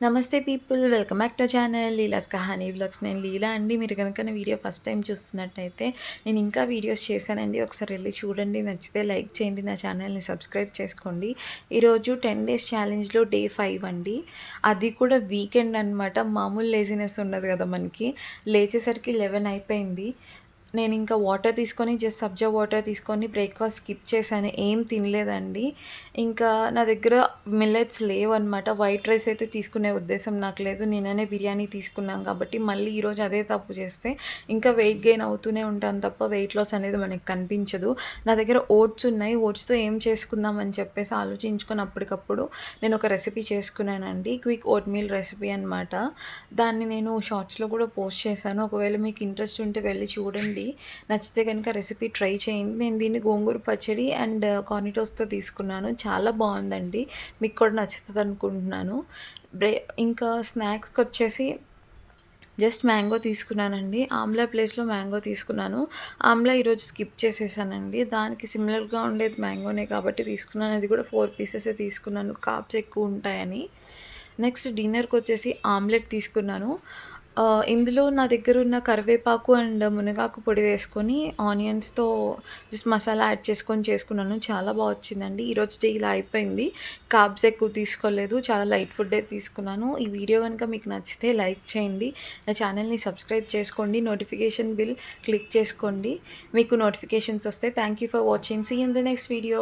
నమస్తే people, welcome back to channel Leela's Kahani vlogs. నేను లీలా అండి. మీరు కనుక నా వీడియో ఫస్ట్ టైం చూస్తున్నట్టయితే నేను ఇంకా వీడియోస్ చేశానండి, ఒకసారి వెళ్ళి చూడండి. నచ్చితే లైక్ చేయండి, నా ఛానల్ని సబ్స్క్రైబ్ చేసుకోండి. ఈరోజు 10 డేస్ ఛాలెంజ్లో డే 5 అండి. అది కూడా వీకెండ్ అనమాట. మామూలు లేజినెస్ ఉండదు కదా మనకి. లేచేసరికి 11 అయిపోయింది. నేను ఇంకా వాటర్ తీసుకొని జస్ట్ సబ్జా వాటర్ తీసుకొని బ్రేక్ఫాస్ట్ స్కిప్ చేశాను, ఏం తినలేదండి. ఇంకా నా దగ్గర మిల్లెట్స్ లేవన్నమాట. వైట్ రైస్ అయితే తీసుకునే ఉద్దేశం నాకు లేదు. నిన్ననే బిర్యానీ తీసుకున్నాం కాబట్టి మళ్ళీ ఈరోజు అదే తప్పు చేస్తే ఇంకా వెయిట్ గెయిన్ అవుతూనే ఉంటాను తప్ప వెయిట్ లాస్ అనేది మనకు కనిపించదు. నా దగ్గర ఓట్స్ ఉన్నాయి. ఓట్స్తో ఏం చేసుకుందాం అని చెప్పేసి ఆలోచించుకొని అప్పటికప్పుడు నేను ఒక రెసిపీ చేసుకున్నానండి. క్విక్ ఓట్ మీల్ రెసిపీ అనమాట. దాన్ని నేను షార్ట్స్లో కూడా పోస్ట్ చేశాను. ఒకవేళ మీకు ఇంట్రెస్ట్ ఉంటే వెళ్ళి చూడండి. నచ్చితే కనుక రెసిపీ ట్రై చేయండి. నేను దీన్ని గోంగూర పచ్చడి అండ్ కార్నిటోస్తో తీసుకున్నాను. చాలా బాగుందండి, మీకు కూడా నచ్చుతుంది అనుకుంటున్నాను. ఇంకా స్నాక్స్కి వచ్చేసి జస్ట్ మ్యాంగో తీసుకున్నానండి. ఆమ్లా ప్లేస్లో మ్యాంగో తీసుకున్నాను. ఆమ్లా ఈరోజు స్కిప్ చేసేసానండి. దానికి సిమిలర్గా ఉండేది మ్యాంగోనే కాబట్టి తీసుకున్నాను. అది కూడా 4 పీసెసే తీసుకున్నాను, కార్బ్స్ ఎక్కువ ఉంటాయని. నెక్స్ట్ డిన్నర్కి వచ్చేసి ఆమ్లెట్ తీసుకున్నాను. ఇందులో నా దగ్గర ఉన్న కరివేపాకు అండ్ మునగాకు పొడి వేసుకొని ఆనియన్స్తో జస్ట్ మసాలా యాడ్ చేసుకున్నాను. చాలా బాగా వచ్చిందండి. ఈరోజు డే ఇలా అయిపోయింది. కార్బ్స్ ఎక్కువ తీసుకోలేదు, చాలా లైట్ ఫుడ్డే తీసుకున్నాను. ఈ వీడియో కనుక మీకు నచ్చితే లైక్ చేయండి, నా ఛానల్ని సబ్స్క్రైబ్ చేసుకోండి, నోటిఫికేషన్ బిల్ క్లిక్ చేసుకోండి, మీకు నోటిఫికేషన్స్ వస్తాయి. Thank you for watching. See in the next video.